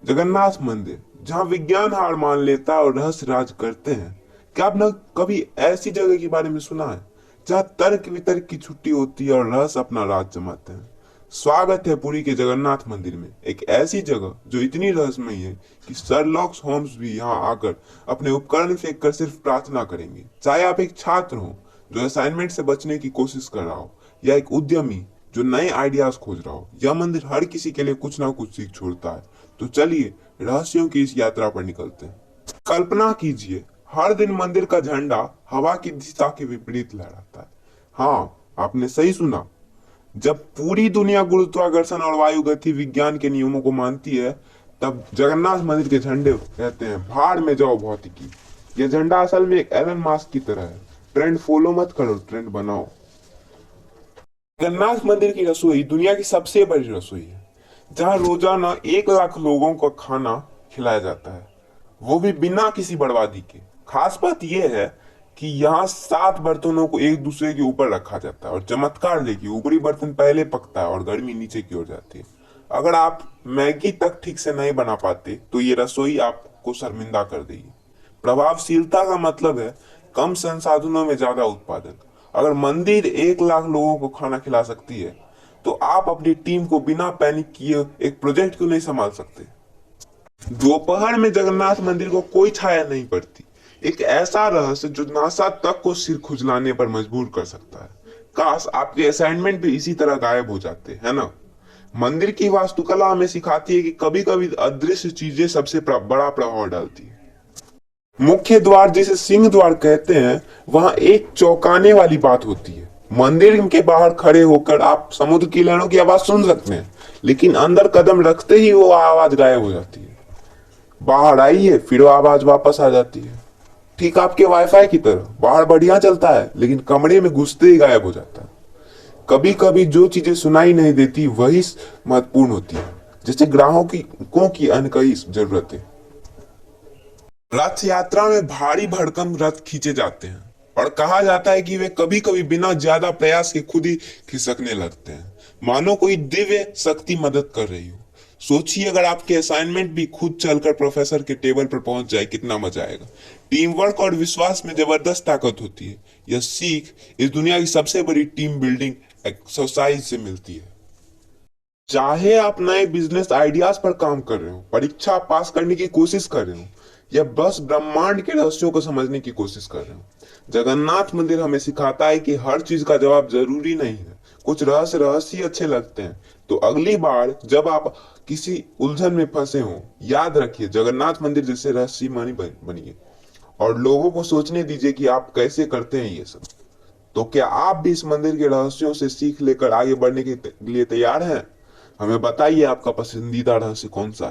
जगन्नाथ मंदिर, जहाँ विज्ञान हार मान लेता है और रहस्य राज करते हैं। क्या आपने कभी ऐसी जगह के बारे में सुना है जहाँ तर्क वितर्क की छुट्टी होती है और रहस्य अपना राज जमाते हैं? स्वागत है पुरी के जगन्नाथ मंदिर में, एक ऐसी जगह जो इतनी रहस्यमय है कि शर्लॉक होम्स भी यहाँ आकर अपने उपकरण फेंक कर सिर्फ प्रार्थना करेंगे। चाहे आप एक छात्र हो जो असाइनमेंट से बचने की कोशिश कर रहा हो, या एक उद्यमी जो नए आइडियाज खोज रहा हो, यह मंदिर हर किसी के लिए कुछ ना कुछ सीख छोड़ता है। तो चलिए रहस्यों की इस यात्रा पर निकलते हैं। कल्पना कीजिए, हर दिन मंदिर का झंडा हवा की दिशा के विपरीत लहराता है। हाँ, आपने सही सुना। जब पूरी दुनिया गुरुत्वाकर्षण और वायु गति विज्ञान के नियमों को मानती है, तब जगन्नाथ मंदिर के झंडे कहते हैं भाड़ में जाओ भौतिकी। यह झंडा असल में एक एलन मास्क की तरह है। ट्रेंड फॉलो मत करो, ट्रेंड बनाओ। जगन्नाथ मंदिर की रसोई दुनिया की सबसे बड़ी रसोई है, जहां रोजाना 1 लाख लोगों को खाना खिलाया जाता है, वो भी बिना किसी बर्बादी के। खास बात यह है कि यहाँ 7 बर्तनों को एक दूसरे के ऊपर रखा जाता है, और चमत्कार देखिए, ऊपरी बर्तन पहले पकता है और गर्मी नीचे की ओर जाती है। अगर आप मैगी तक ठीक से नहीं बना पाते तो ये रसोई आपको शर्मिंदा कर देगी। प्रभावशीलता का मतलब है कम संसाधनों में ज्यादा उत्पादन। अगर मंदिर 1 लाख लोगों को खाना खिला सकती है, तो आप अपनी टीम को बिना पैनिक किए एक प्रोजेक्ट क्यों नहीं संभाल सकते? दोपहर में जगन्नाथ मंदिर को कोई छाया नहीं पड़ती, एक ऐसा रहस्य जो नासा तक को सिर खुजलाने पर मजबूर कर सकता है। काश आपके असाइनमेंट भी इसी तरह गायब हो जाते, है ना? मंदिर की वास्तुकला हमें सिखाती है कि कभी कभी अदृश्य चीजें सबसे बड़ा प्रभाव डालती है। मुख्य द्वार, जिसे सिंह द्वार कहते हैं, वहां एक चौंकाने वाली बात होती है। मंदिर के बाहर खड़े होकर आप समुद्र की लहरों की आवाज सुन सकते हैं, लेकिन अंदर कदम रखते ही वो आवाज गायब हो जाती है। बाहर आइए, फिर वो आवाज वापस आ जाती है। ठीक आपके वाईफाई की तरह, बाहर बढ़िया चलता है लेकिन कमरे में घुसते ही गायब हो जाता है। कभी कभी जो चीजें सुनाई नहीं देती वही महत्वपूर्ण होती है, जैसे ग्राहकों की अनकही जरूरतें। रथ यात्रा में भारी भरकम रथ खींचे जाते हैं, और कहा जाता है कि वे कभी कभी बिना ज्यादा प्रयास के खुद ही खिसकने लगते हैं, मानो कोई दिव्य शक्ति मदद कर रही हो। सोचिए, अगर आपके असाइनमेंट भी खुद चलकर प्रोफेसर के टेबल पर पहुंच जाए, कितना मजा आएगा। टीम वर्क और विश्वास में जबरदस्त ताकत होती है। यह सीख इस दुनिया की सबसे बड़ी टीम बिल्डिंग एक्सरसाइज से मिलती है। चाहे आप नए बिजनेस आइडियाज पर काम कर रहे हो, परीक्षा पास करने की कोशिश कर रहे हो, या बस ब्रह्मांड के रहस्यों को समझने की कोशिश कर रहे हो, जगन्नाथ मंदिर हमें सिखाता है कि हर चीज का जवाब जरूरी नहीं है। कुछ रहस्य ही अच्छे लगते हैं। तो अगली बार जब आप किसी उलझन में फंसे हो, याद रखिए, जगन्नाथ मंदिर जैसे रहस्यमय बनिए, और लोगों को सोचने दीजिए कि आप कैसे करते हैं ये सब। तो क्या आप भी इस मंदिर के रहस्यों से सीख लेकर आगे बढ़ने के लिए तैयार हैं? हमें बताइए आपका पसंदीदा रहस्य कौन सा है।